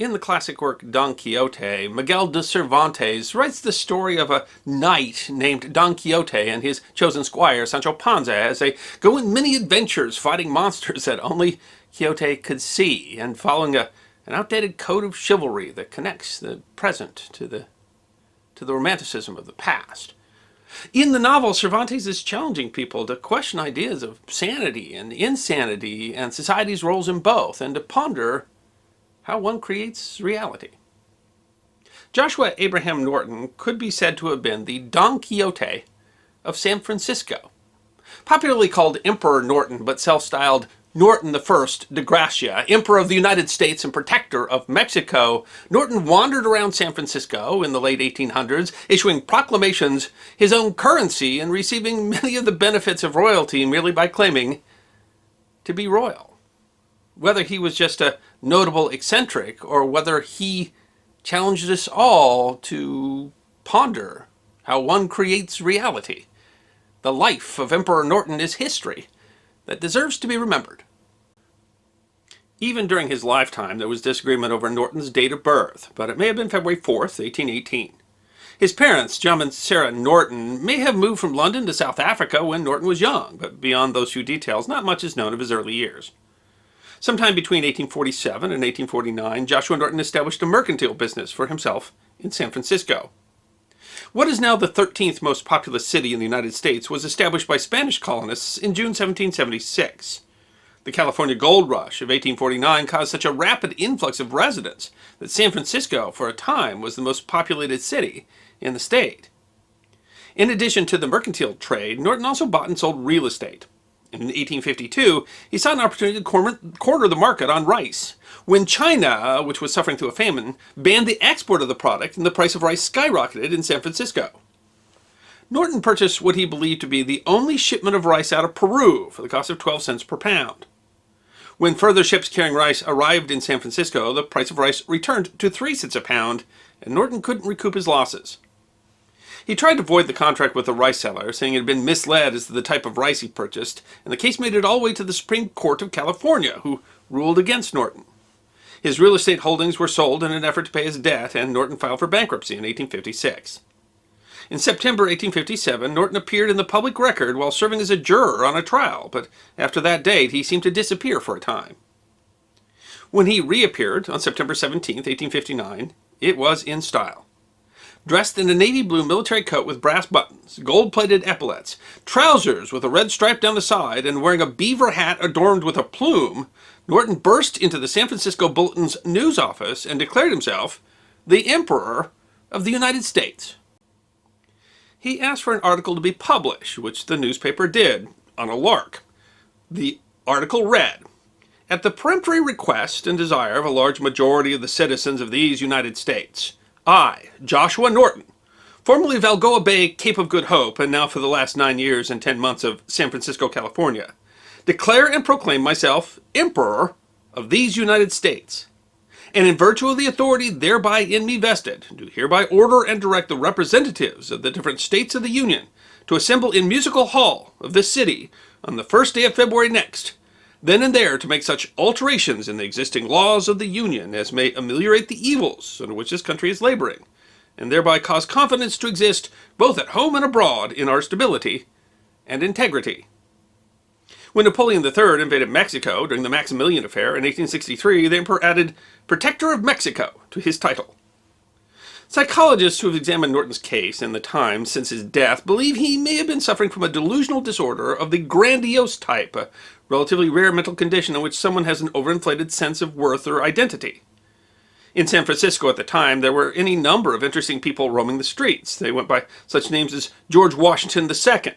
In the classic work Don Quixote, Miguel de Cervantes writes the story of a knight named Don Quixote and his chosen squire Sancho Panza as they go in many adventures fighting monsters that only Quixote could see and following an outdated code of chivalry that connects the present to the romanticism of the past. In the novel, Cervantes is challenging people to question ideas of sanity and insanity and society's roles in both, and to ponder how one creates reality. Joshua Abraham Norton could be said to have been the Don Quixote of San Francisco. Popularly called Emperor Norton, but self-styled Norton I de Gracia, Emperor of the United States and Protector of Mexico, Norton wandered around San Francisco in the late 1800s, issuing proclamations, his own currency, and receiving many of the benefits of royalty merely by claiming to be royal. Whether he was just a notable eccentric or whether he challenged us all to ponder how one creates reality, the life of Emperor Norton is history that deserves to be remembered. Even during his lifetime, there was disagreement over Norton's date of birth, but it may have been February 4th, 1818. His parents, John and Sarah Norton, may have moved from London to South Africa when Norton was young, but beyond those few details, not much is known of his early years. Sometime between 1847 and 1849, Joshua Norton established a mercantile business for himself in San Francisco. What is now the 13th most populous city in the United States was established by Spanish colonists in June 1776. The California Gold Rush of 1849 caused such a rapid influx of residents that San Francisco, for a time, was the most populated city in the state. In addition to the mercantile trade, Norton also bought and sold real estate. In 1852, he saw an opportunity to corner the market on rice. When China, which was suffering through a famine, banned the export of the product and the price of rice skyrocketed in San Francisco. Norton purchased what he believed to be the only shipment of rice out of Peru for the cost of 12 cents per pound. When further ships carrying rice arrived in San Francisco, the price of rice returned to 3 cents a pound, and Norton couldn't recoup his losses. He tried to void the contract with the rice seller, saying he had been misled as to the type of rice he purchased, and the case made it all the way to the Supreme Court of California, who ruled against Norton. His real estate holdings were sold in an effort to pay his debt, and Norton filed for bankruptcy in 1856. In September 1857, Norton appeared in the public record while serving as a juror on a trial, but after that date he seemed to disappear for a time. When he reappeared on September 17, 1859, it was in style. Dressed in a navy blue military coat with brass buttons, gold-plated epaulets, trousers with a red stripe down the side, and wearing a beaver hat adorned with a plume, Norton burst into the San Francisco Bulletin's news office and declared himself the Emperor of the United States. He asked for an article to be published, which the newspaper did, on a lark. The article read, "At the peremptory request and desire of a large majority of the citizens of these United States, I, Joshua Norton, formerly of Algoa Bay, Cape of Good Hope, and now for the last 9 years and 10 months of San Francisco, California, declare and proclaim myself Emperor of these United States, and in virtue of the authority thereby in me vested, do hereby order and direct the representatives of the different states of the Union to assemble in Musical Hall of this city on the 1st day of February next, then and there to make such alterations in the existing laws of the Union as may ameliorate the evils under which this country is laboring, and thereby cause confidence to exist both at home and abroad in our stability and integrity." When Napoleon III invaded Mexico during the Maximilian Affair in 1863, the emperor added "Protector of Mexico" to his title. Psychologists who have examined Norton's case and the time since his death believe he may have been suffering from a delusional disorder of the grandiose type, a relatively rare mental condition in which someone has an overinflated sense of worth or identity. In San Francisco at the time, there were any number of interesting people roaming the streets. They went by such names as George Washington II,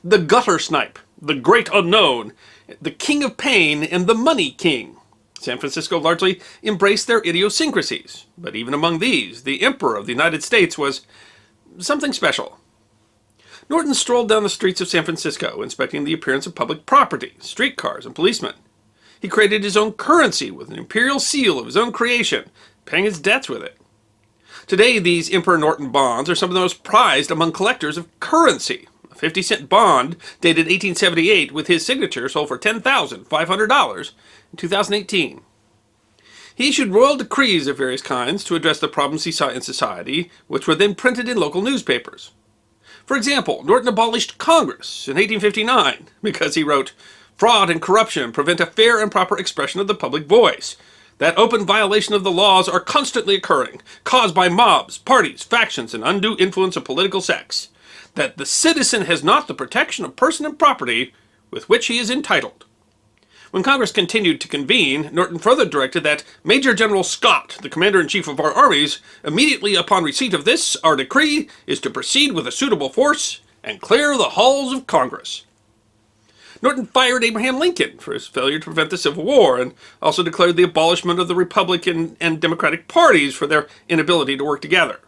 the Gutter Snipe, the Great Unknown, the King of Pain, and the Money King. San Francisco largely embraced their idiosyncrasies, but even among these, the Emperor of the United States was something special. Norton strolled down the streets of San Francisco, inspecting the appearance of public property, streetcars, and policemen. He created his own currency with an imperial seal of his own creation, paying his debts with it. Today, these Emperor Norton bonds are some of the most prized among collectors of currency. A 50-cent bond dated 1878 with his signature sold for $10,500 in 2018. He issued royal decrees of various kinds to address the problems he saw in society, which were then printed in local newspapers. For example, Norton abolished Congress in 1859 because he wrote, "Fraud and corruption prevent a fair and proper expression of the public voice. That open violation of the laws are constantly occurring, caused by mobs, parties, factions, and undue influence of political sects. That the citizen has not the protection of person and property with which he is entitled." When Congress continued to convene, Norton further directed that Major General Scott, the Commander-in-Chief of our armies, immediately upon receipt of this, our decree, is to proceed with a suitable force and clear the halls of Congress. Norton fired Abraham Lincoln for his failure to prevent the Civil War, and also declared the abolishment of the Republican and Democratic parties for their inability to work together.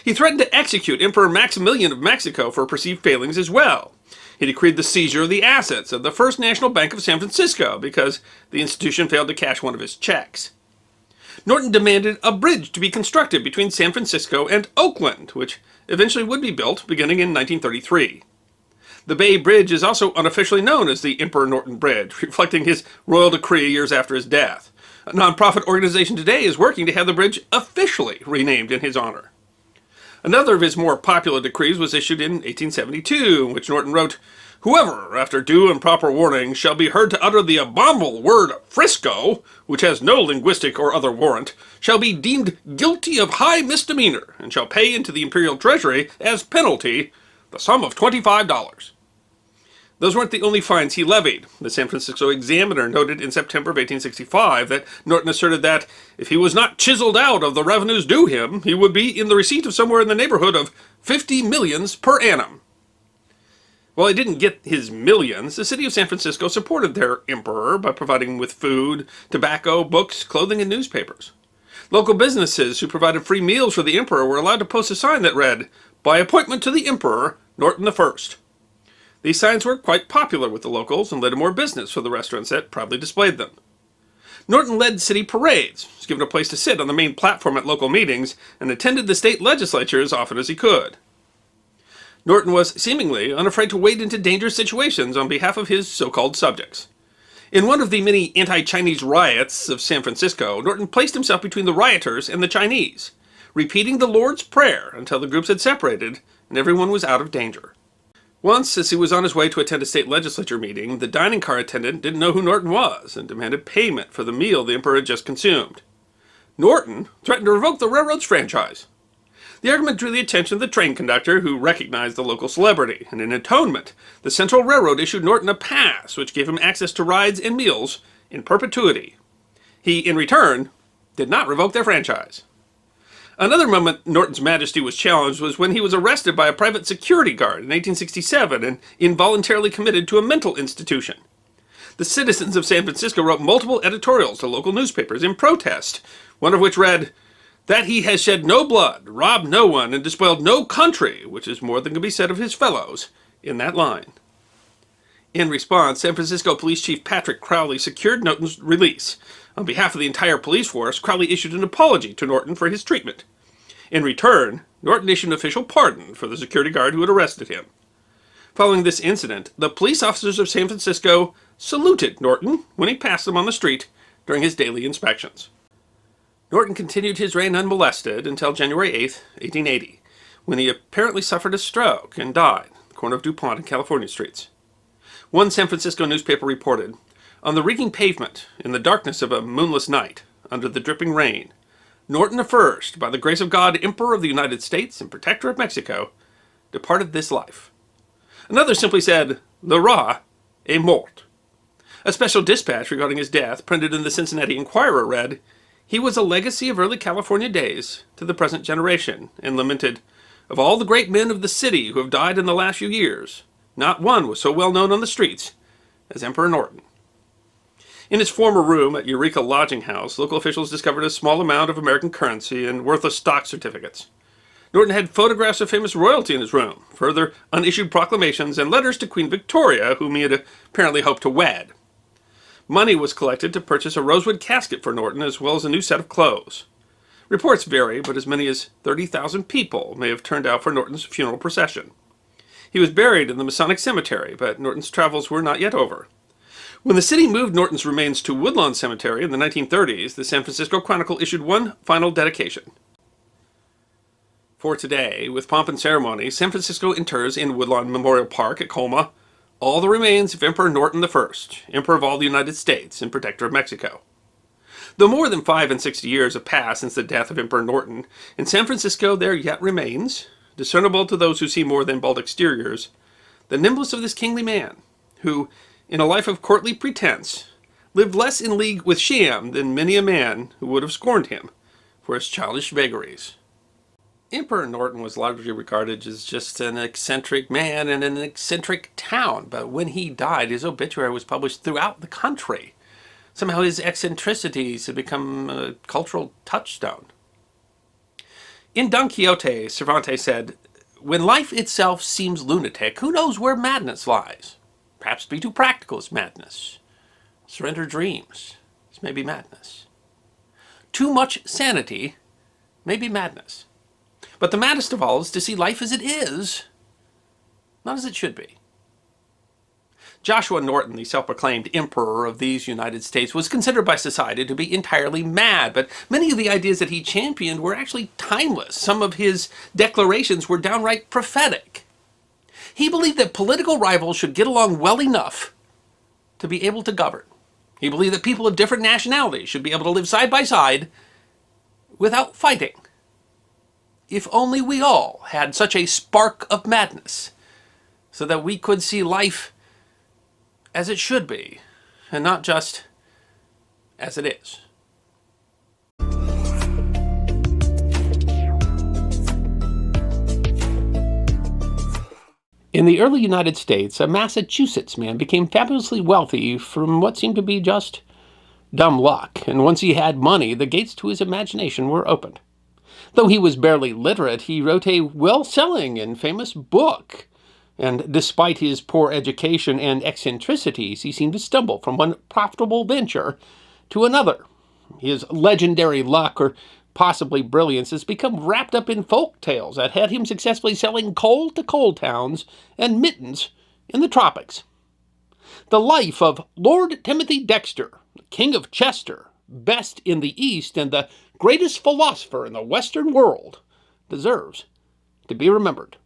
He threatened to execute Emperor Maximilian of Mexico for perceived failings as well. He decreed the seizure of the assets of the First National Bank of San Francisco because the institution failed to cash one of his checks. Norton demanded a bridge to be constructed between San Francisco and Oakland, which eventually would be built beginning in 1933. The Bay Bridge is also unofficially known as the Emperor Norton Bridge, reflecting his royal decree years after his death. A nonprofit organization today is working to have the bridge officially renamed in his honor. Another of his more popular decrees was issued in 1872, in which Norton wrote, "Whoever, after due and proper warning, shall be heard to utter the abominable word Frisco, which has no linguistic or other warrant, shall be deemed guilty of high misdemeanor, and shall pay into the imperial treasury, as penalty, the sum of $25. Those weren't the only fines he levied. The San Francisco Examiner noted in September of 1865 that Norton asserted that if he was not chiseled out of the revenues due him, he would be in the receipt of somewhere in the neighborhood of 50 millions per annum. While he didn't get his millions, the city of San Francisco supported their emperor by providing him with food, tobacco, books, clothing, and newspapers. Local businesses who provided free meals for the emperor were allowed to post a sign that read, "By appointment to the emperor, Norton I." These signs were quite popular with the locals and led to more business for the restaurants that proudly displayed them. Norton led city parades, was given a place to sit on the main platform at local meetings, and attended the state legislature as often as he could. Norton was seemingly unafraid to wade into dangerous situations on behalf of his so-called subjects. In one of the many anti-Chinese riots of San Francisco, Norton placed himself between the rioters and the Chinese, repeating the Lord's Prayer until the groups had separated and everyone was out of danger. Once, as he was on his way to attend a state legislature meeting, the dining car attendant didn't know who Norton was and demanded payment for the meal the emperor had just consumed. Norton threatened to revoke the railroad's franchise. The argument drew the attention of the train conductor, who recognized the local celebrity, and in atonement, the Central Railroad issued Norton a pass which gave him access to rides and meals in perpetuity. He, in return, did not revoke their franchise. Another moment Norton's majesty was challenged was when he was arrested by a private security guard in 1867 and involuntarily committed to a mental institution. The citizens of San Francisco wrote multiple editorials to local newspapers in protest, one of which read, "That he has shed no blood, robbed no one, and despoiled no country, which is more than can be said of his fellows in that line." In response, San Francisco Police Chief Patrick Crowley secured Norton's release. On behalf of the entire police force, Crowley issued an apology to Norton for his treatment. In return, Norton issued an official pardon for the security guard who had arrested him. Following this incident, the police officers of San Francisco saluted Norton when he passed them on the street during his daily inspections. Norton continued his reign unmolested until January 8, 1880, when he apparently suffered a stroke and died at the corner of DuPont and California streets. One San Francisco newspaper reported, "On the reeking pavement, in the darkness of a moonless night, under the dripping rain, Norton I, by the grace of God, Emperor of the United States and Protector of Mexico, departed this life." Another simply said, "Le roi est mort." A special dispatch regarding his death, printed in the Cincinnati Enquirer, read, "He was a legacy of early California days to the present generation," and lamented, "Of all the great men of the city who have died in the last few years, not one was so well known on the streets as Emperor Norton." In his former room at Eureka Lodging House, local officials discovered a small amount of American currency and worthless stock certificates. Norton had photographs of famous royalty in his room, further unissued proclamations, and letters to Queen Victoria, whom he had apparently hoped to wed. Money was collected to purchase a rosewood casket for Norton, as well as a new set of clothes. Reports vary, but as many as 30,000 people may have turned out for Norton's funeral procession. He was buried in the Masonic Cemetery, but Norton's travels were not yet over. When the city moved Norton's remains to Woodlawn Cemetery in the 1930s, the San Francisco Chronicle issued one final dedication. For today, with pomp and ceremony, San Francisco inters in Woodlawn Memorial Park at Colma all the remains of Emperor Norton I, Emperor of all the United States and Protector of Mexico. Though more than 65 years have passed since the death of Emperor Norton, in San Francisco there yet remains, discernible to those who see more than bald exteriors, the nimbleness of this kingly man, who, in a life of courtly pretense, lived less in league with sham than many a man who would have scorned him for his childish vagaries. Emperor Norton was largely regarded as just an eccentric man in an eccentric town, but when he died, his obituary was published throughout the country. Somehow his eccentricities had become a cultural touchstone. In Don Quixote, Cervantes said, "When life itself seems lunatic, who knows where madness lies? Perhaps be too practical is madness. Surrender dreams is maybe madness. Too much sanity may be madness. But the maddest of all is to see life as it is, not as it should be." Joshua Norton, the self-proclaimed emperor of these United States, was considered by society to be entirely mad, but many of the ideas that he championed were actually timeless. Some of his declarations were downright prophetic. He believed that political rivals should get along well enough to be able to govern. He believed that people of different nationalities should be able to live side by side without fighting. If only we all had such a spark of madness, so that we could see life as it should be, and not just as it is. In the early United States, a Massachusetts man became fabulously wealthy from what seemed to be just dumb luck, and once he had money, the gates to his imagination were opened. Though he was barely literate, he wrote a well-selling and famous book, and despite his poor education and eccentricities, he seemed to stumble from one profitable venture to another. His legendary luck, or possibly brilliance, has become wrapped up in folk tales that had him successfully selling coal to coal towns and mittens in the tropics. The life of Lord Timothy Dexter, King of Chester, best in the East and the greatest philosopher in the Western world, deserves to be remembered.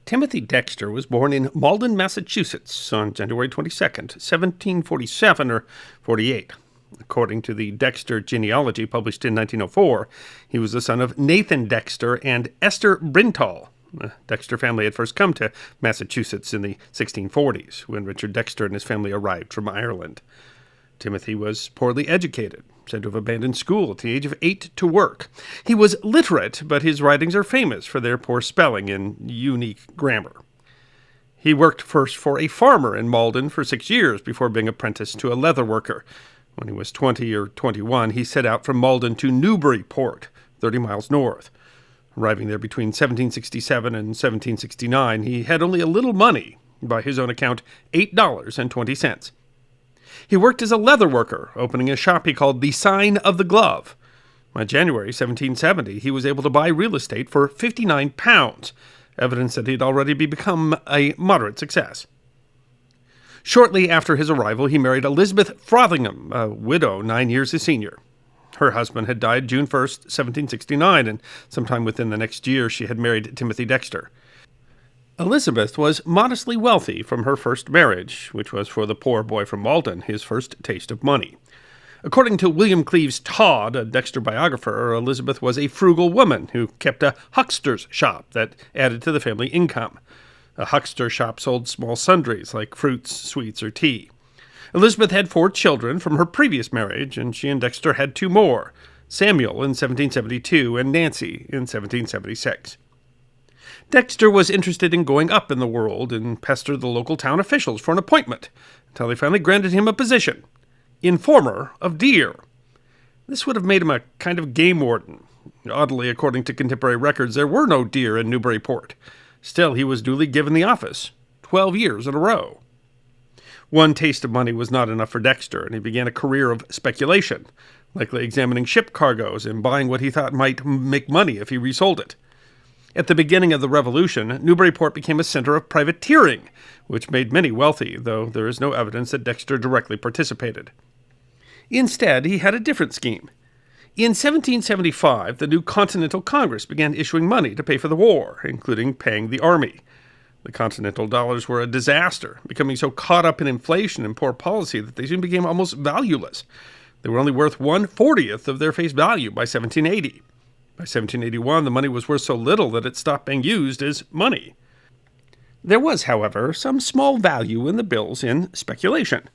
Timothy Dexter was born in Malden, Massachusetts on January 22nd, 1747 or 48. According to the Dexter genealogy published in 1904, he was the son of Nathan Dexter and Esther Brintall. The Dexter family had first come to Massachusetts in the 1640s, when Richard Dexter and his family arrived from Ireland. Timothy was poorly educated, said to have abandoned school at the age of 8 to work. He was literate, but his writings are famous for their poor spelling and unique grammar. He worked first for a farmer in Malden for 6 years before being apprenticed to a leather worker. When he was 20 or 21, he set out from Malden to Newburyport, 30 miles north. Arriving there between 1767 and 1769, he had only a little money, by his own account, $8.20. He worked as a leather worker, opening a shop he called the Sign of the Glove. By January 1770, he was able to buy real estate for £59, evidence that he had already become a moderate success. Shortly after his arrival, he married Elizabeth Frothingham, a widow 9 years his senior. Her husband had died June 1st, 1769, and sometime within the next year she had married Timothy Dexter. Elizabeth was modestly wealthy from her first marriage, which was for the poor boy from Malden his first taste of money. According to William Cleves Todd, a Dexter biographer, Elizabeth was a frugal woman who kept a huckster's shop that added to the family income. A huckster shop sold small sundries like fruits, sweets, or tea. Elizabeth had 4 children from her previous marriage, and she and Dexter had 2 more, Samuel in 1772 and Nancy in 1776. Dexter was interested in going up in the world and pestered the local town officials for an appointment, until they finally granted him a position, informer of deer. This would have made him a kind of game warden. Oddly, according to contemporary records, there were no deer in Newburyport. Still, he was duly given the office, 12 years in a row. One taste of money was not enough for Dexter, and he began a career of speculation, likely examining ship cargoes and buying what he thought might make money if he resold it. At the beginning of the Revolution, Newburyport became a center of privateering, which made many wealthy, though there is no evidence that Dexter directly participated. Instead, he had a different scheme. In 1775, the new Continental Congress began issuing money to pay for the war, including paying the army. The Continental dollars were a disaster, becoming so caught up in inflation and poor policy that they soon became almost valueless. They were only worth 1/40th of their face value by 1780. By 1781, the money was worth so little that it stopped being used as money. There was, however, some small value in the bills in speculation,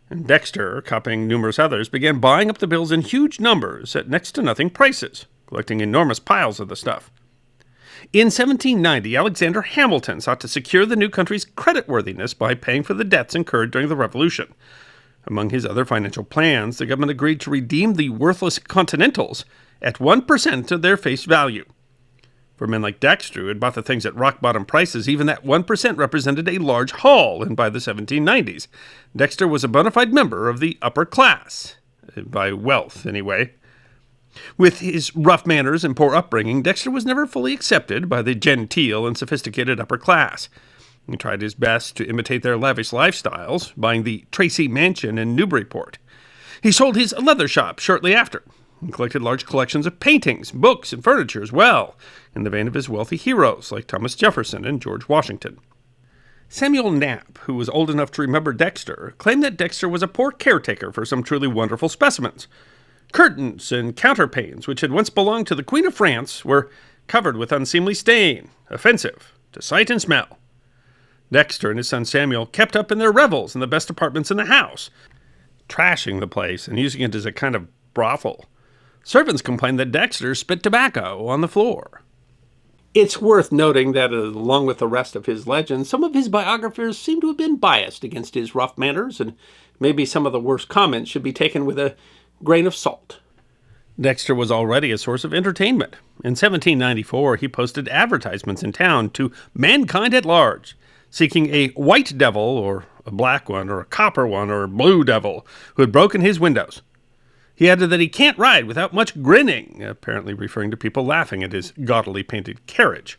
and Dexter, copying numerous others, began buying up the bills in huge numbers at next to nothing prices, collecting enormous piles of the stuff. In 1790, Alexander Hamilton sought to secure the new country's creditworthiness by paying for the debts incurred during the Revolution. Among his other financial plans, the government agreed to redeem the worthless Continentals at 1% of their face value. For men like Dexter, who had bought the things at rock-bottom prices, even that 1% represented a large haul, and by the 1790s, Dexter was a bona fide member of the upper class. By wealth, anyway. With his rough manners and poor upbringing, Dexter was never fully accepted by the genteel and sophisticated upper class. He tried his best to imitate their lavish lifestyles, buying the Tracy Mansion in Newburyport. He sold his leather shop shortly after, and collected large collections of paintings, books, and furniture as well, in the vein of his wealthy heroes like Thomas Jefferson and George Washington. Samuel Knapp, who was old enough to remember Dexter, claimed that Dexter was a poor caretaker for some truly wonderful specimens. Curtains and counterpanes, which had once belonged to the Queen of France, were covered with unseemly stain, offensive to sight and smell. Dexter and his son Samuel kept up in their revels in the best apartments in the house, trashing the place and using it as a kind of brothel. Servants complained that Dexter spit tobacco on the floor. It's worth noting that, along with the rest of his legends, some of his biographers seem to have been biased against his rough manners, and maybe some of the worst comments should be taken with a grain of salt. Dexter was already a source of entertainment. In 1794, he posted advertisements in town to mankind at large, seeking a white devil, or a black one, or a copper one, or a blue devil, who had broken his windows. He added that he can't ride without much grinning, apparently referring to people laughing at his gaudily painted carriage.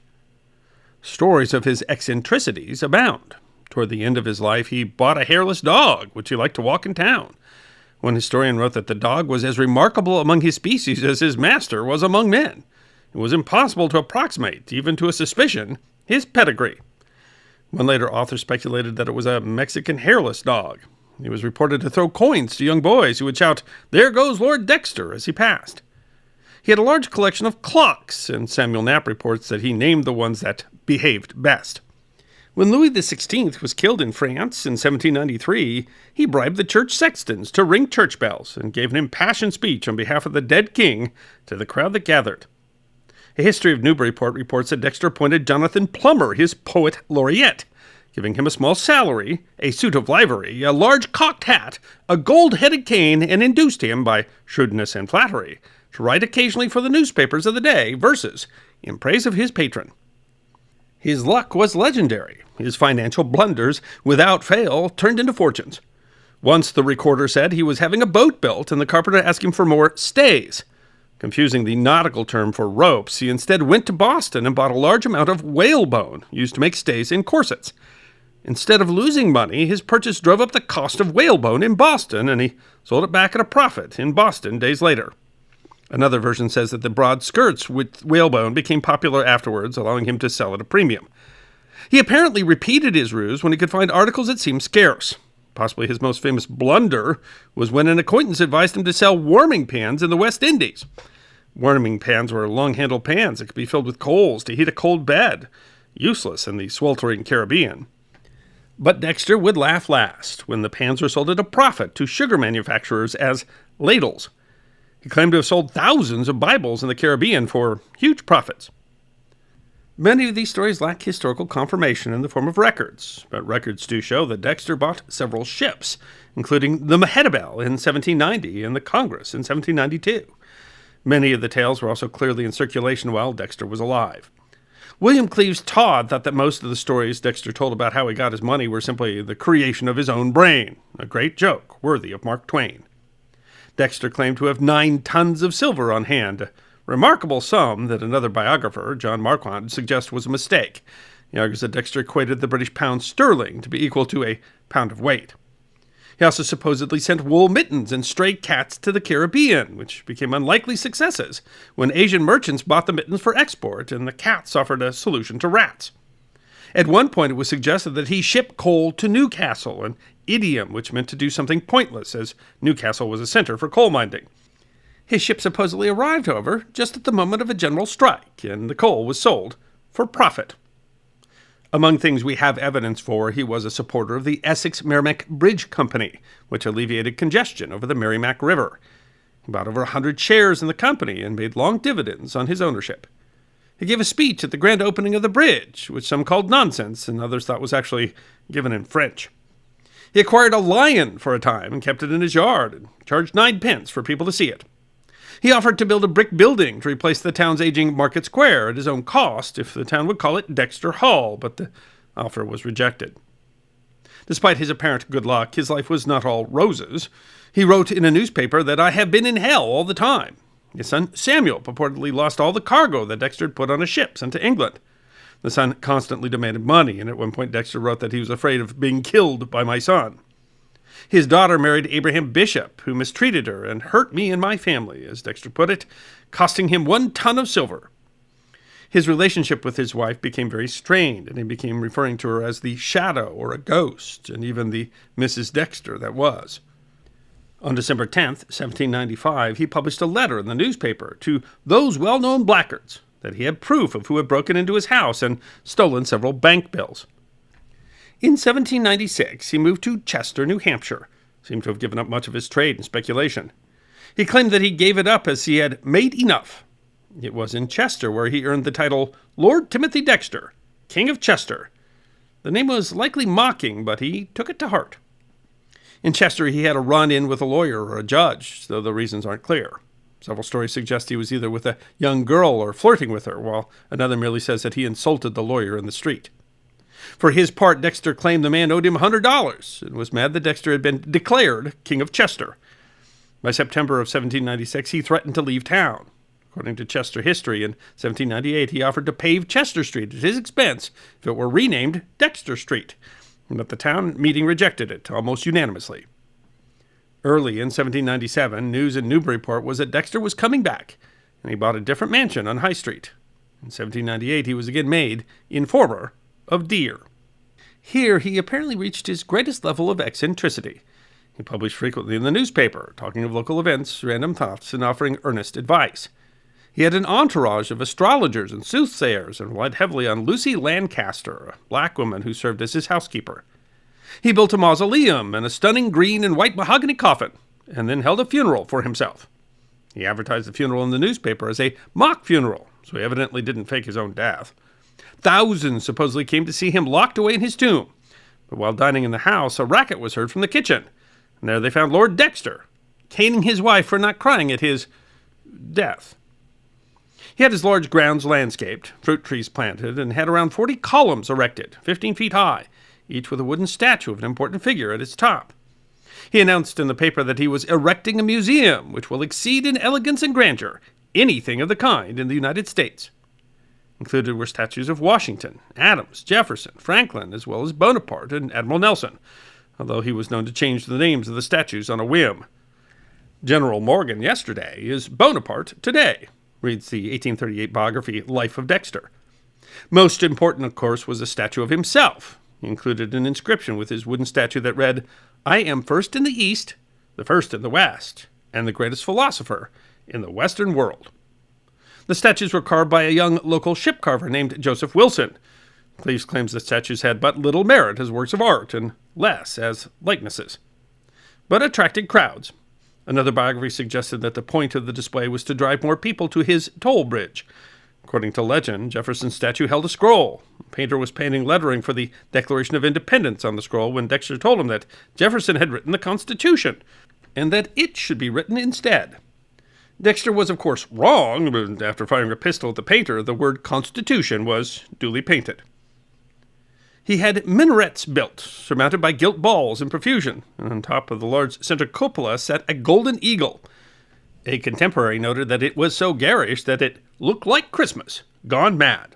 Stories of his eccentricities abound. Toward the end of his life, he bought a hairless dog, which he liked to walk in town. One historian wrote that the dog was as remarkable among his species as his master was among men. It was impossible to approximate, even to a suspicion, his pedigree. One later author speculated that it was a Mexican hairless dog. He was reported to throw coins to young boys who would shout, "There goes Lord Dexter," as he passed. He had a large collection of clocks, and Samuel Knapp reports that he named the ones that behaved best. When Louis XVI was killed in France in 1793, he bribed the church sextons to ring church bells and gave an impassioned speech on behalf of the dead king to the crowd that gathered. A history of Newburyport reports that Dexter appointed Jonathan Plummer his poet laureate, giving him a small salary, a suit of livery, a large cocked hat, a gold-headed cane, and induced him, by shrewdness and flattery, to write occasionally for the newspapers of the day verses in praise of his patron. His luck was legendary. His financial blunders, without fail, turned into fortunes. Once the recorder said he was having a boat built, and the carpenter asked him for more stays. Confusing the nautical term for ropes, he instead went to Boston and bought a large amount of whalebone, used to make stays in corsets. Instead of losing money, his purchase drove up the cost of whalebone in Boston, and he sold it back at a profit in Boston days later. Another version says that the broad skirts with whalebone became popular afterwards, allowing him to sell at a premium. He apparently repeated his ruse when he could find articles that seemed scarce. Possibly his most famous blunder was when an acquaintance advised him to sell warming pans in the West Indies. Warming pans were long-handled pans that could be filled with coals to heat a cold bed, useless in the sweltering Caribbean. But Dexter would laugh last when the pans were sold at a profit to sugar manufacturers as ladles. He claimed to have sold thousands of Bibles in the Caribbean for huge profits. Many of these stories lack historical confirmation in the form of records, but records do show that Dexter bought several ships, including the Mehetabel in 1790 and the Congress in 1792. Many of the tales were also clearly in circulation while Dexter was alive. William Cleves Todd thought that most of the stories Dexter told about how he got his money were simply the creation of his own brain, a great joke worthy of Mark Twain. Dexter claimed to have 9 tons of silver on hand, remarkable sum that another biographer, John Marquand, suggests was a mistake. He argues that Dexter equated the British pound sterling to be equal to a pound of weight. He also supposedly sent wool mittens and stray cats to the Caribbean, which became unlikely successes when Asian merchants bought the mittens for export and the cats offered a solution to rats. At one point, it was suggested that he shipped coal to Newcastle, an idiom which meant to do something pointless, as Newcastle was a center for coal mining. His ship supposedly arrived, however, just at the moment of a general strike, and the coal was sold for profit. Among things we have evidence for, he was a supporter of the Essex-Merrimack Bridge Company, which alleviated congestion over the Merrimack River. He bought over 100 shares in the company and made long dividends on his ownership. He gave a speech at the grand opening of the bridge, which some called nonsense and others thought was actually given in French. He acquired a lion for a time and kept it in his yard and charged 9p for people to see it. He offered to build a brick building to replace the town's aging Market Square at his own cost if the town would call it Dexter Hall, but the offer was rejected. Despite his apparent good luck, his life was not all roses. He wrote in a newspaper that I have been in hell all the time. His son Samuel purportedly lost all the cargo that Dexter had put on a ship sent to England. The son constantly demanded money, and at one point Dexter wrote that he was afraid of being killed by my son. His daughter married Abraham Bishop, who mistreated her and hurt me and my family, as Dexter put it, costing him 1 ton of silver. His relationship with his wife became very strained, and he began referring to her as the shadow or a ghost, and even the Mrs. Dexter that was. On December 10th, 1795, he published a letter in the newspaper to those well-known blackguards that he had proof of who had broken into his house and stolen several bank bills. In 1796, he moved to Chester, New Hampshire, seemed to have given up much of his trade and speculation. He claimed that he gave it up as he had made enough. It was in Chester where he earned the title Lord Timothy Dexter, King of Chester. The name was likely mocking, but he took it to heart. In Chester, he had a run-in with a lawyer or a judge, though the reasons aren't clear. Several stories suggest he was either with a young girl or flirting with her, while another merely says that he insulted the lawyer in the street. For his part, Dexter claimed the man owed him $100 and was mad that Dexter had been declared King of Chester. By September of 1796, he threatened to leave town. According to Chester history, in 1798, he offered to pave Chester Street at his expense if it were renamed Dexter Street, but the town meeting rejected it almost unanimously. Early in 1797, news in Newburyport was that Dexter was coming back, and he bought a different mansion on High Street. In 1798, he was again made informer of Deer. Here, he apparently reached his greatest level of eccentricity. He published frequently in the newspaper, talking of local events, random thoughts, and offering earnest advice. He had an entourage of astrologers and soothsayers and relied heavily on Lucy Lancaster, a black woman who served as his housekeeper. He built a mausoleum and a stunning green and white mahogany coffin, and then held a funeral for himself. He advertised the funeral in the newspaper as a mock funeral, so he evidently didn't fake his own death. Thousands supposedly came to see him locked away in his tomb, but while dining in the house, a racket was heard from the kitchen, and there they found Lord Dexter, caning his wife for not crying at his death. He had his large grounds landscaped, fruit trees planted, and had around 40 columns erected, 15 feet high, each with a wooden statue of an important figure at its top. He announced in the paper that he was erecting a museum which will exceed in elegance and grandeur anything of the kind in the United States. Included were statues of Washington, Adams, Jefferson, Franklin, as well as Bonaparte and Admiral Nelson, although he was known to change the names of the statues on a whim. General Morgan yesterday is Bonaparte today, reads the 1838 biography Life of Dexter. Most important, of course, was a statue of himself. He included an inscription with his wooden statue that read, "I am first in the East, the first in the West, and the greatest philosopher in the Western world." The statues were carved by a young local ship carver named Joseph Wilson. Cleves claims the statues had but little merit as works of art and less as likenesses, but attracted crowds. Another biography suggested that the point of the display was to drive more people to his toll bridge. According to legend, Jefferson's statue held a scroll. The painter was painting lettering for the Declaration of Independence on the scroll when Dexter told him that Jefferson had written the Constitution, and that it should be written instead. Dexter was, of course, wrong, but after firing a pistol at the painter, the word Constitution was duly painted. He had minarets built, surmounted by gilt balls in profusion, and on top of the large center cupola sat a golden eagle. A contemporary noted that it was so garish that it looked like Christmas, gone mad.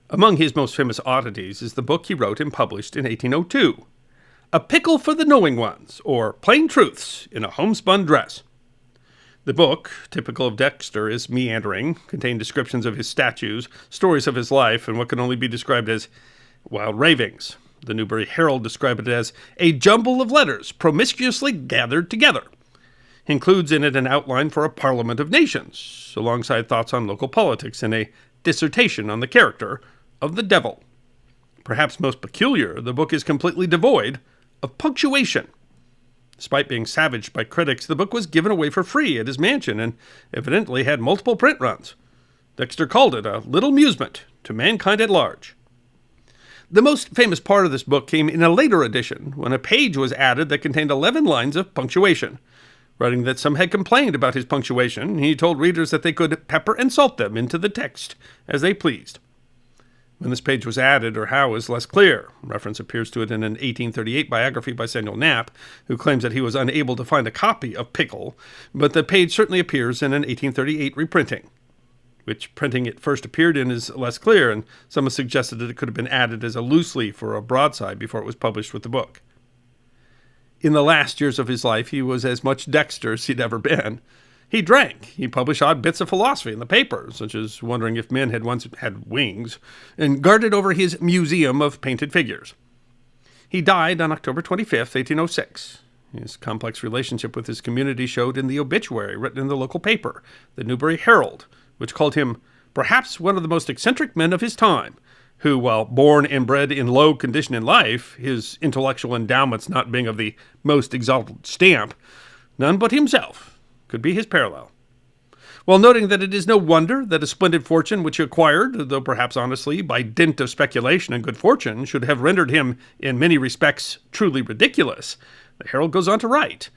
Among his most famous oddities is the book he wrote and published in 1802, A Pickle for the Knowing Ones, or Plain Truths in a Homespun Dress. The book, typical of Dexter, is meandering, contained descriptions of his statues, stories of his life, and what can only be described as wild ravings. The Newbury Herald described it as a jumble of letters promiscuously gathered together. He includes in it an outline for a Parliament of Nations, alongside thoughts on local politics and a dissertation on the character of the devil. Perhaps most peculiar, the book is completely devoid of punctuation. Despite being savaged by critics, the book was given away for free at his mansion and evidently had multiple print runs. Dexter called it a little amusement to mankind at large. The most famous part of this book came in a later edition, when a page was added that contained 11 lines of punctuation. Writing that some had complained about his punctuation, he told readers that they could pepper and salt them into the text as they pleased. When this page was added, or how, is less clear. Reference appears to it in an 1838 biography by Samuel Knapp, who claims that he was unable to find a copy of Pickle, but the page certainly appears in an 1838 reprinting. Which printing it first appeared in is less clear, and some have suggested that it could have been added as a loose leaf or a broadside before it was published with the book. In the last years of his life, he was as much Dexter as he'd ever been. He drank. He published odd bits of philosophy in the paper, such as wondering if men had once had wings, and guarded over his museum of painted figures. He died on October 25th, 1806. His complex relationship with his community showed in the obituary written in the local paper, the Newbury Herald, which called him perhaps one of the most eccentric men of his time, who, while born and bred in low condition in life, his intellectual endowments not being of the most exalted stamp, none but himself could be his parallel. While noting that it is no wonder that a splendid fortune which he acquired, though perhaps honestly by dint of speculation and good fortune, should have rendered him in many respects truly ridiculous, the Herald goes on to write,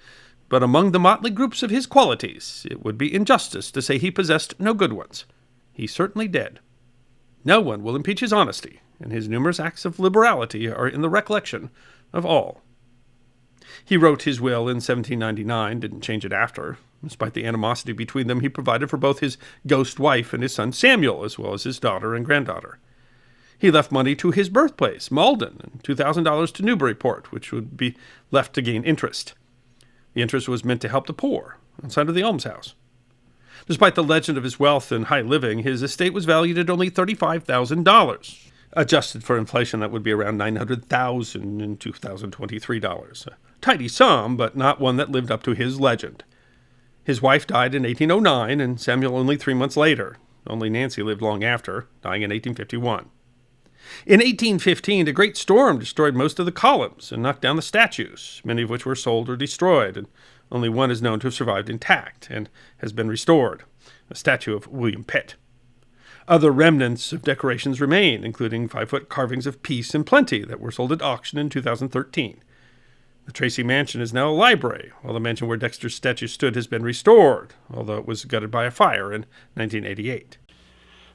but among the motley groups of his qualities, it would be injustice to say he possessed no good ones. He certainly did. No one will impeach his honesty, and his numerous acts of liberality are in the recollection of all. He wrote his will in 1799, didn't change it after. Despite the animosity between them, he provided for both his ghost wife and his son Samuel, as well as his daughter and granddaughter. He left money to his birthplace, Malden, and $2,000 to Newburyport, which would be left to gain interest. The interest was meant to help the poor, outside of the almshouse. Despite the legend of his wealth and high living, his estate was valued at only $35,000. Adjusted for inflation, that would be around $900,000 in 2023 dollars. A tidy sum, but not one that lived up to his legend. His wife died in 1809, and Samuel only 3 months later. Only Nancy lived long after, dying in 1851. In 1815, a great storm destroyed most of the columns and knocked down the statues, many of which were sold or destroyed, and only one is known to have survived intact and has been restored, a statue of William Pitt. Other remnants of decorations remain, including 5-foot carvings of peace and plenty that were sold at auction in 2013. The Tracy Mansion is now a library, while the mansion where Dexter's statue stood has been restored, although it was gutted by a fire in 1988.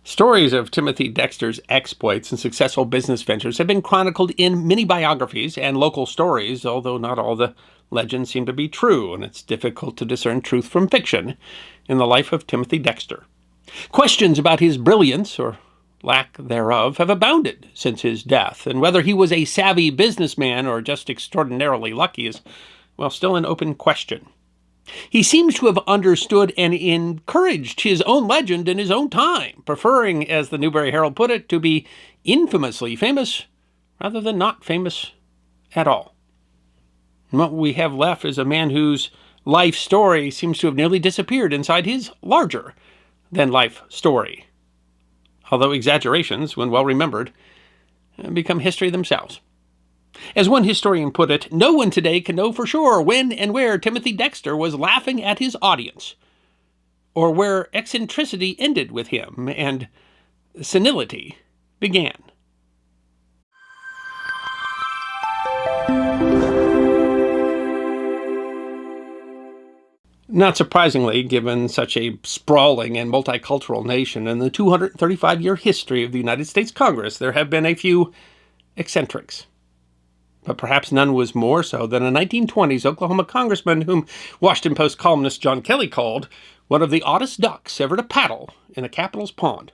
Stories of Timothy Dexter's exploits and successful business ventures have been chronicled in many biographies and local stories, although not all the legends seem to be true, and it's difficult to discern truth from fiction in the life of Timothy Dexter. Questions about his brilliance, or lack thereof, have abounded since his death, and whether he was a savvy businessman or just extraordinarily lucky is, well, still an open question. He seems to have understood and encouraged his own legend in his own time, preferring, as the Newbury Herald put it, to be infamously famous rather than not famous at all. And what we have left is a man whose life story seems to have nearly disappeared inside his larger-than-life story, although exaggerations, when well remembered, become history themselves. As one historian put it, no one today can know for sure when and where Timothy Dexter was laughing at his audience, or where eccentricity ended with him and senility began. Not surprisingly, given such a sprawling and multicultural nation and the 235-year history of the United States Congress, there have been a few eccentrics. But perhaps none was more so than a 1920s Oklahoma congressman whom Washington Post columnist John Kelly called one of the oddest ducks ever to paddle in the Capitol's pond.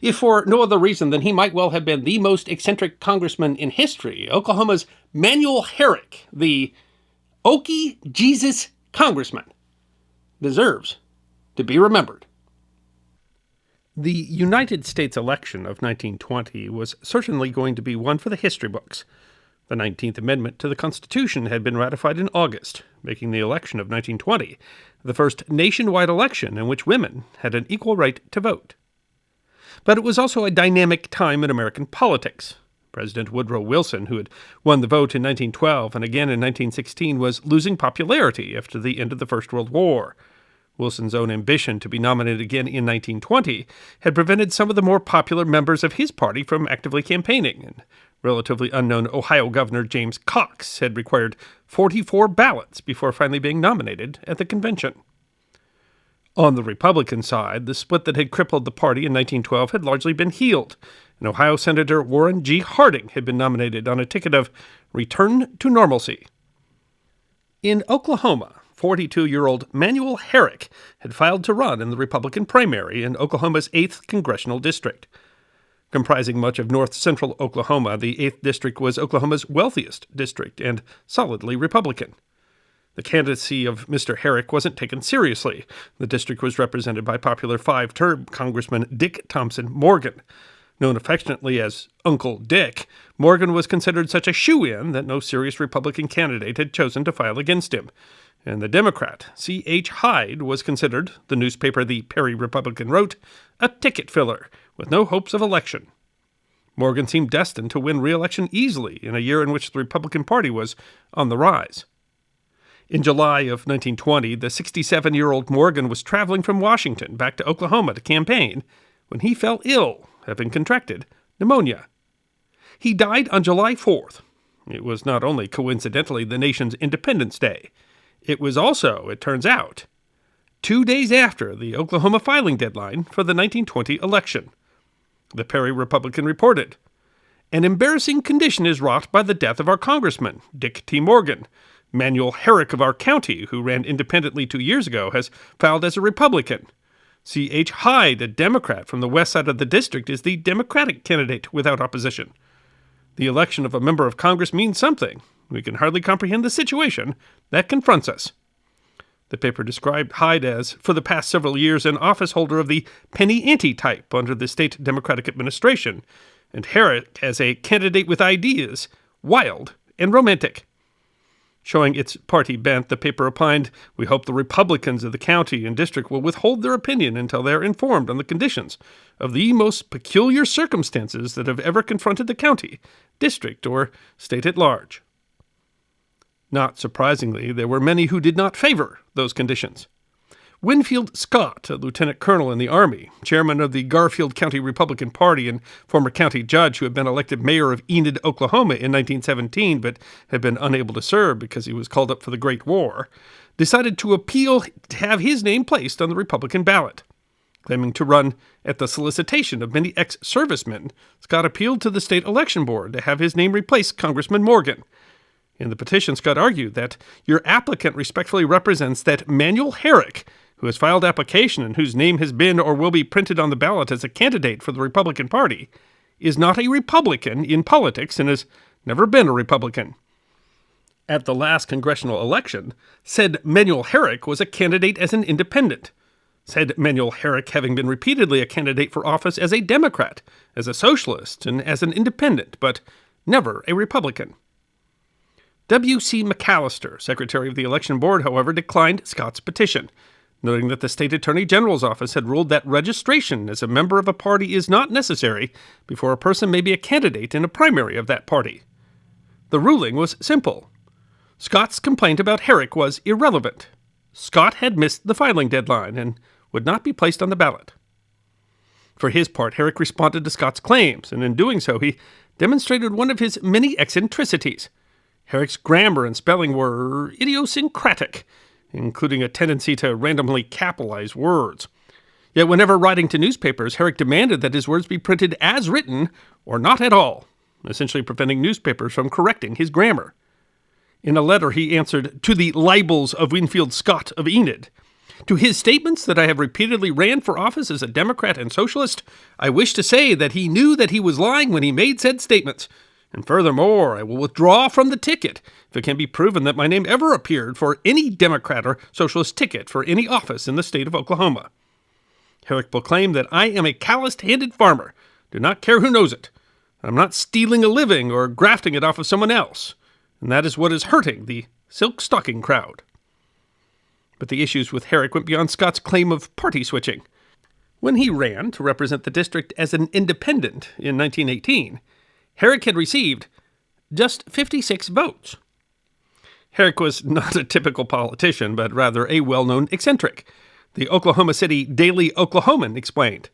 If for no other reason than he might well have been the most eccentric congressman in history, Oklahoma's Manuel Herrick, the Okie Jesus congressman, deserves to be remembered. The United States election of 1920 was certainly going to be one for the history books. The 19th Amendment to the Constitution had been ratified in August, making the election of 1920 the first nationwide election in which women had an equal right to vote. But it was also a dynamic time in American politics. President Woodrow Wilson, who had won the vote in 1912 and again in 1916, was losing popularity after the end of the First World War. Wilson's own ambition to be nominated again in 1920 had prevented some of the more popular members of his party from actively campaigning, and relatively unknown Ohio Governor James Cox had required 44 ballots before finally being nominated at the convention. On the Republican side, the split that had crippled the party in 1912 had largely been healed, and Ohio Senator Warren G. Harding had been nominated on a ticket of return to normalcy. In Oklahoma, 42-year-old Manuel Herrick had filed to run in the Republican primary in Oklahoma's 8th congressional district. Comprising much of north-central Oklahoma, the 8th district was Oklahoma's wealthiest district and solidly Republican. The candidacy of Mr. Herrick wasn't taken seriously. The district was represented by popular five-term Congressman Dick Thompson Morgan. Known affectionately as Uncle Dick, Morgan was considered such a shoo-in that no serious Republican candidate had chosen to file against him. And the Democrat, C.H. Hyde, was considered, the newspaper the Perry Republican wrote, a ticket filler with no hopes of election. Morgan seemed destined to win re-election easily in a year in which the Republican Party was on the rise. In July of 1920, the 67-year-old Morgan was traveling from Washington back to Oklahoma to campaign when he fell ill, having contracted pneumonia. He died on July 4th. It was not only coincidentally the nation's Independence Day, it was also, it turns out, 2 days after the Oklahoma filing deadline for the 1920 election. The Perry Republican reported, "An embarrassing condition is wrought by the death of our congressman, Dick T. Morgan. Manuel Herrick of our county, who ran independently 2 years ago, has filed as a Republican. C.H. Hyde, a Democrat from the west side of the district, is the Democratic candidate without opposition. The election of a member of Congress means something. We can hardly comprehend the situation that confronts us." The paper described Hyde as, for the past several years, an office holder of the penny ante type under the state Democratic administration, and Herrick as a candidate with ideas, wild and romantic. Showing its party bent, the paper opined, "We hope the Republicans of the county and district will withhold their opinion until they are informed on the conditions of the most peculiar circumstances that have ever confronted the county, district, or state at large." Not surprisingly, there were many who did not favor those conditions. Winfield Scott, a lieutenant colonel in the Army, chairman of the Garfield County Republican Party and former county judge who had been elected mayor of Enid, Oklahoma in 1917 but had been unable to serve because he was called up for the Great War, decided to appeal to have his name placed on the Republican ballot. Claiming to run at the solicitation of many ex-servicemen, Scott appealed to the state election board to have his name replace Congressman Morgan. In the petition, Scott argued that your applicant respectfully represents that Manuel Herrick, who has filed application and whose name has been or will be printed on the ballot as a candidate for the Republican Party, is not a Republican in politics and has never been a Republican. At the last congressional election, said Manuel Herrick was a candidate as an independent. Said Manuel Herrick having been repeatedly a candidate for office as a Democrat, as a socialist, and as an independent, but never a Republican. W.C. McAllister, secretary of the election board, however, declined Scott's petition, noting that the state attorney general's office had ruled that registration as a member of a party is not necessary before a person may be a candidate in a primary of that party. The ruling was simple. Scott's complaint about Herrick was irrelevant. Scott had missed the filing deadline and would not be placed on the ballot. For his part, Herrick responded to Scott's claims, and in doing so, he demonstrated one of his many eccentricities. Herrick's grammar and spelling were idiosyncratic, including a tendency to randomly capitalize words. Yet whenever writing to newspapers, Herrick demanded that his words be printed as written or not at all. essentially preventing newspapers from correcting his grammar. In a letter, he answered to the libels of Winfield Scott of Enid. To his statements that I have repeatedly ran for office as a Democrat and Socialist, I wish to say that he knew that he was lying when he made said statements. And furthermore, I will withdraw from the ticket if it can be proven that my name ever appeared for any Democrat or Socialist ticket for any office in the state of Oklahoma. Herrick proclaimed that I am a calloused-handed farmer. Do not care who knows it. I'm not stealing a living or grafting it off of someone else. And that is what is hurting the silk stocking crowd. But the issues with Herrick went beyond Scott's claim of party switching. When he ran to represent the district as an independent in 1918, Herrick had received just 56 votes. Herrick was not a typical politician, but rather a well-known eccentric. The Oklahoma City Daily Oklahoman explained,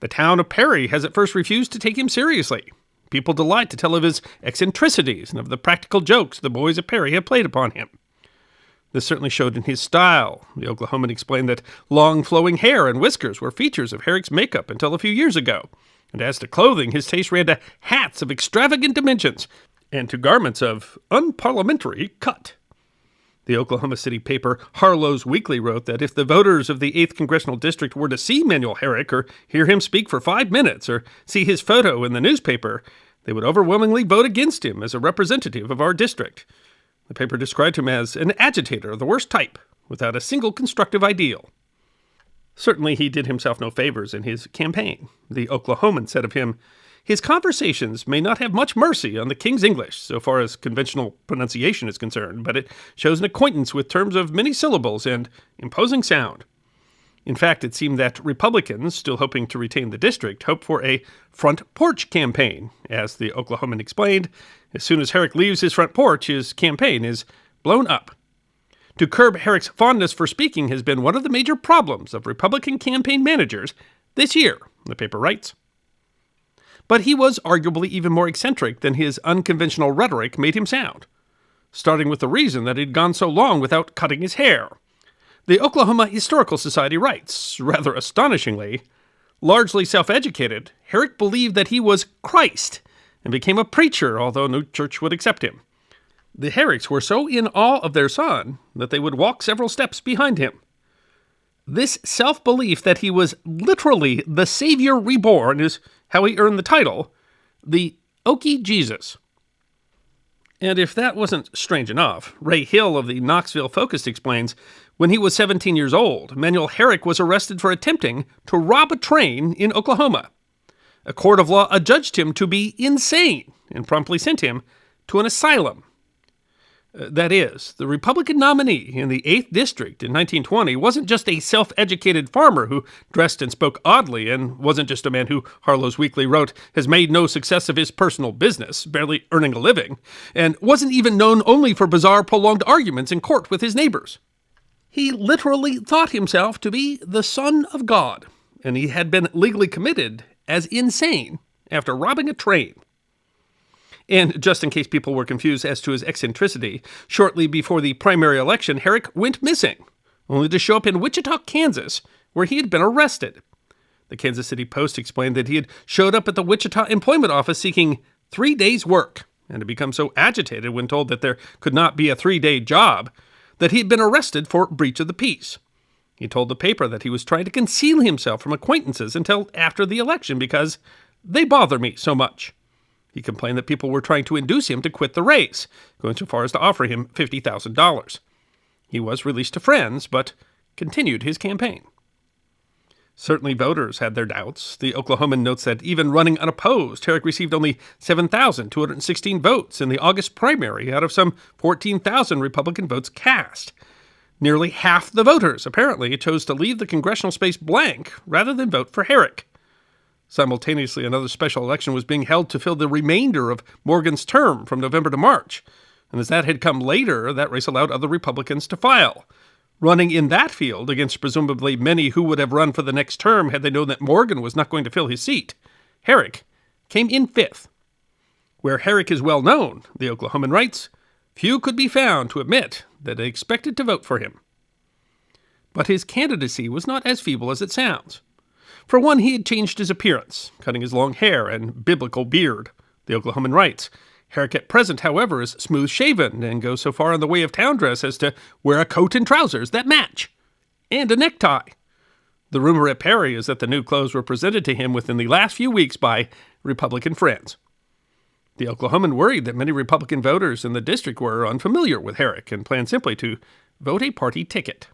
"The town of Perry has at first refused to take him seriously. People delight to tell of his eccentricities and of the practical jokes the boys of Perry have played upon him." This certainly showed in his style. The Oklahoman explained that long flowing hair and whiskers were features of Herrick's makeup until a few years ago. And as to clothing, his taste ran to hats of extravagant dimensions and to garments of unparliamentary cut. The Oklahoma City paper Harlow's Weekly wrote that if the voters of the 8th Congressional District were to see Manuel Herrick or hear him speak for 5 minutes or see his photo in the newspaper, they would overwhelmingly vote against him as a representative of our district. The paper described him as an agitator of the worst type, without a single constructive ideal. Certainly he did himself no favors in his campaign. The Oklahoman said of him, "His conversations may not have much mercy on the king's English, so far as conventional pronunciation is concerned, but it shows an acquaintance with terms of many syllables and imposing sound." In fact, it seemed that Republicans, still hoping to retain the district, hoped for a front porch campaign. As the Oklahoman explained, as soon as Herrick leaves his front porch, his campaign is blown up. To curb Herrick's fondness for speaking has been one of the major problems of Republican campaign managers this year, the paper writes. But he was arguably even more eccentric than his unconventional rhetoric made him sound, starting with the reason that he'd gone so long without cutting his hair. The Oklahoma Historical Society writes, rather astonishingly, largely self-educated, Herrick believed that he was Christ and became a preacher, although no church would accept him. The Herricks were so in awe of their son that they would walk several steps behind him. This self-belief that he was literally the Savior reborn is how he earned the title, the Okie Jesus. And if that wasn't strange enough, Ray Hill of the Knoxville Focus explains, when he was 17 years old, Manuel Herrick was arrested for attempting to rob a train in Oklahoma. A court of law adjudged him to be insane and promptly sent him to an asylum. That is, the Republican nominee in the 8th District in 1920 wasn't just a self-educated farmer who dressed and spoke oddly, and wasn't just a man who, Harlow's Weekly wrote, has made no success of his personal business, barely earning a living, and wasn't even known only for bizarre, prolonged arguments in court with his neighbors. He literally thought himself to be the Son of God, and he had been legally committed as insane after robbing a train. And just in case people were confused as to his eccentricity, shortly before the primary election, Herrick went missing, only to show up in Wichita, Kansas, where he had been arrested. The Kansas City Post explained that he had showed up at the Wichita employment office seeking 3 days' work, and had become so agitated when told that there could not be a 3-day job, that he had been arrested for breach of the peace. He told the paper that he was trying to conceal himself from acquaintances until after the election because they bother me so much. He complained that people were trying to induce him to quit the race, going so far as to offer him $50,000. He was released to friends, but continued his campaign. Certainly voters had their doubts. The Oklahoman notes that even running unopposed, Herrick received only 7,216 votes in the August primary out of some 14,000 Republican votes cast. Nearly half the voters, apparently, chose to leave the congressional space blank rather than vote for Herrick. Simultaneously, another special election was being held to fill the remainder of Morgan's term from November to March. And as that had come later, that race allowed other Republicans to file. Running in that field against presumably many who would have run for the next term had they known that Morgan was not going to fill his seat, Herrick came in 5th. Where Herrick is well known, the Oklahoman writes, few could be found to admit that they expected to vote for him. But his candidacy was not as feeble as it sounds. For one, he had changed his appearance, cutting his long hair and biblical beard, The Oklahoman writes, Herrick at present, however, is smooth-shaven and goes so far in the way of town dress as to wear a coat and trousers that match, and a necktie. The rumor at Perry is that the new clothes were presented to him within the last few weeks by Republican friends. The Oklahoman worried that many Republican voters in the district were unfamiliar with Herrick and planned simply to vote a party ticket.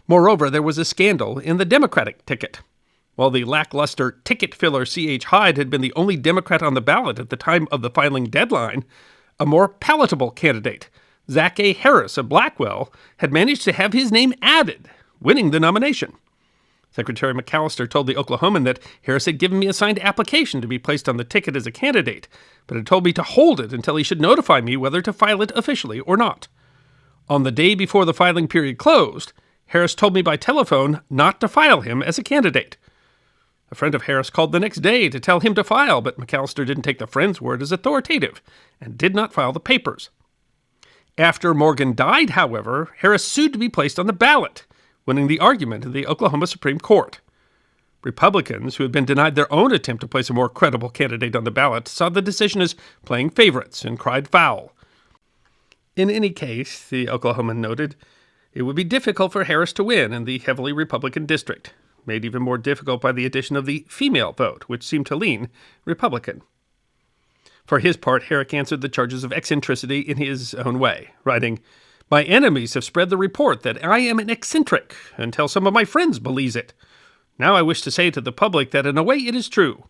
Moreover, there was a scandal in the Democratic ticket. While the lackluster ticket filler C.H. Hyde had been the only Democrat on the ballot at the time of the filing deadline, a more palatable candidate, Zach A. Harris of Blackwell, had managed to have his name added, winning the nomination. Secretary McAllister told the Oklahoman that Harris had given me a signed application to be placed on the ticket as a candidate, but had told me to hold it until he should notify me whether to file it officially or not. On the day before the filing period closed, Harris told me by telephone not to file him as a candidate. A friend of Harris called the next day to tell him to file, but McAllister didn't take the friend's word as authoritative and did not file the papers. After Morgan died, however, Harris sued to be placed on the ballot, winning the argument in the Oklahoma Supreme Court. Republicans, who had been denied their own attempt to place a more credible candidate on the ballot, saw the decision as playing favorites and cried foul. In any case, the Oklahoman noted, it would be difficult for Harris to win in the heavily Republican district, made even more difficult by the addition of the female vote, which seemed to lean Republican. For his part, Herrick answered the charges of eccentricity in his own way, writing, My enemies have spread the report that I am an eccentric, until some of my friends believes it. Now I wish to say to the public that in a way it is true.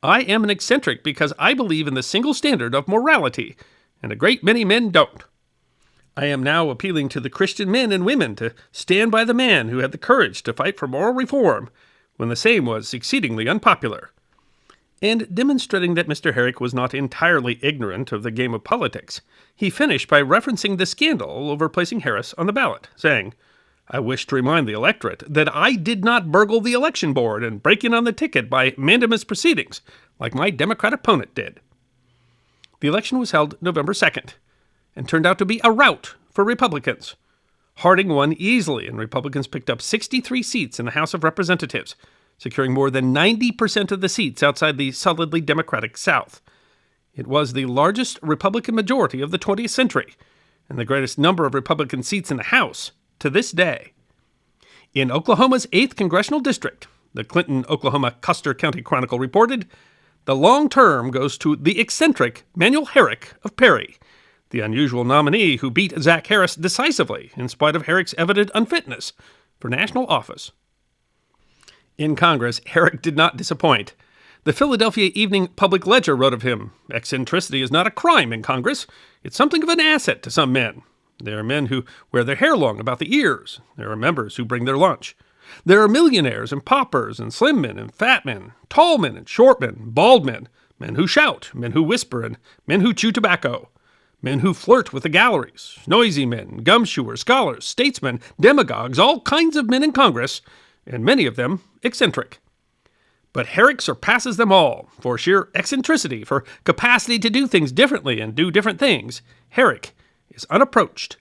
I am an eccentric because I believe in the single standard of morality, and a great many men don't. I am now appealing to the Christian men and women to stand by the man who had the courage to fight for moral reform when the same was exceedingly unpopular. And demonstrating that Mr. Herrick was not entirely ignorant of the game of politics, he finished by referencing the scandal over placing Harris on the ballot, saying, I wish to remind the electorate that I did not burgle the election board and break in on the ticket by mandamus proceedings, like my Democrat opponent did. The election was held November 2nd, and turned out to be a rout for Republicans. Harding won easily, and Republicans picked up 63 seats in the House of Representatives, securing more than 90% of the seats outside the solidly Democratic South. It was the largest Republican majority of the 20th century, and the greatest number of Republican seats in the House to this day. In Oklahoma's 8th Congressional District, the Clinton-Oklahoma Custer County Chronicle reported, the long term goes to the eccentric Manuel Herrick of Perry, the unusual nominee who beat Zach Harris decisively in spite of Herrick's evident unfitness for national office. In Congress, Herrick did not disappoint. The Philadelphia Evening Public Ledger wrote of him, eccentricity is not a crime in Congress. It's something of an asset to some men. There are men who wear their hair long about the ears. There are members who bring their lunch. There are millionaires and paupers and slim men and fat men, tall men and short men, bald men, men who shout, men who whisper, and men who chew tobacco. Men who flirt with the galleries, noisy men, gumshoers, scholars, statesmen, demagogues, all kinds of men in Congress, and many of them eccentric. But Herrick surpasses them all for sheer eccentricity, for capacity to do things differently and do different things. Herrick is unapproached.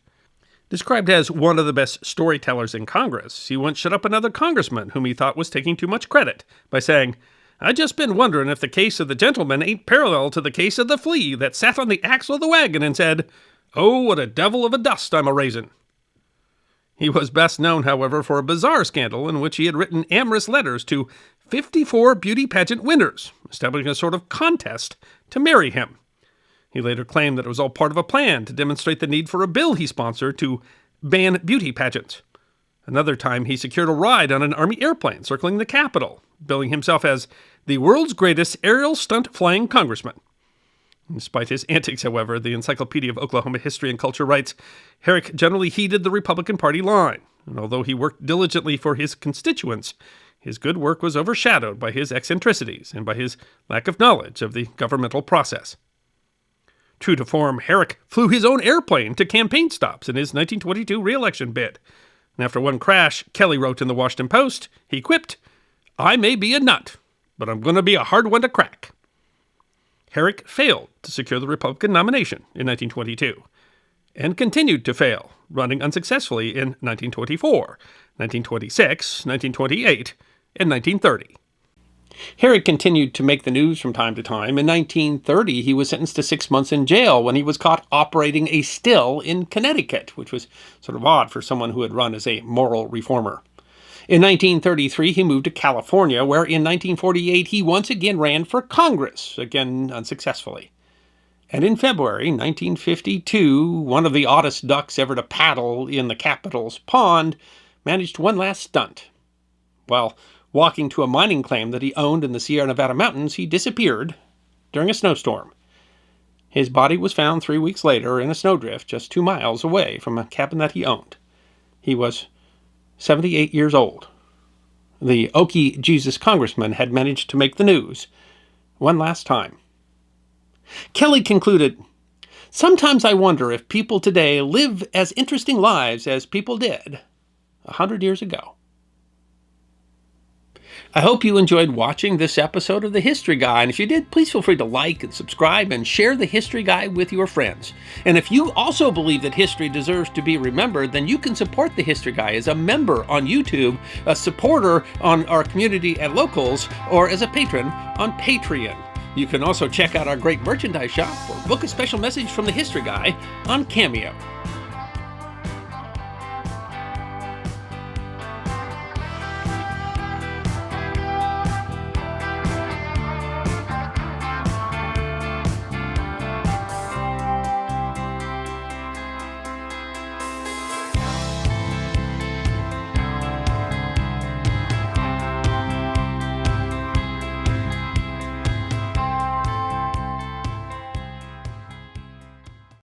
Described as one of the best storytellers in Congress, he once shut up another congressman whom he thought was taking too much credit by saying, I just been wondering if the case of the gentleman ain't parallel to the case of the flea that sat on the axle of the wagon and said, Oh, what a devil of a dust I'm a-raisin'. He was best known, however, for a bizarre scandal in which he had written amorous letters to 54 beauty pageant winners, establishing a sort of contest to marry him. He later claimed that it was all part of a plan to demonstrate the need for a bill he sponsored to ban beauty pageants. Another time, he secured a ride on an Army airplane circling the Capitol, billing himself as the world's greatest aerial stunt-flying congressman. Despite his antics, however, the Encyclopedia of Oklahoma History and Culture writes, Herrick generally heeded the Republican Party line, and although he worked diligently for his constituents, his good work was overshadowed by his eccentricities and by his lack of knowledge of the governmental process. True to form, Herrick flew his own airplane to campaign stops in his 1922 re-election bid. And after one crash, Kelly wrote in the Washington Post, he quipped, I may be a nut, but I'm going to be a hard one to crack. Herrick failed to secure the Republican nomination in 1922, and continued to fail, running unsuccessfully in 1924, 1926, 1928, and 1930. Herrick continued to make the news from time to time. In 1930, he was sentenced to 6 months in jail when he was caught operating a still in Connecticut, which was sort of odd for someone who had run as a moral reformer. In 1933, he moved to California, where in 1948 he once again ran for Congress, again unsuccessfully. And in February 1952, one of the oddest ducks ever to paddle in the Capitol's pond managed one last stunt. While walking to a mining claim that he owned in the Sierra Nevada mountains, he disappeared during a snowstorm. His body was found 3 weeks later in a snowdrift just 2 miles away from a cabin that he owned. He was 78 years old. The Okie Jesus Congressman had managed to make the news one last time. Kelly concluded, "Sometimes I wonder if people today live as interesting lives as people did 100 years ago." I hope you enjoyed watching this episode of The History Guy, and if you did, please feel free to like and subscribe and share The History Guy with your friends. And if you also believe that history deserves to be remembered, then you can support The History Guy as a member on YouTube, a supporter on our community at Locals, or as a patron on Patreon. You can also check out our great merchandise shop or book a special message from The History Guy on Cameo.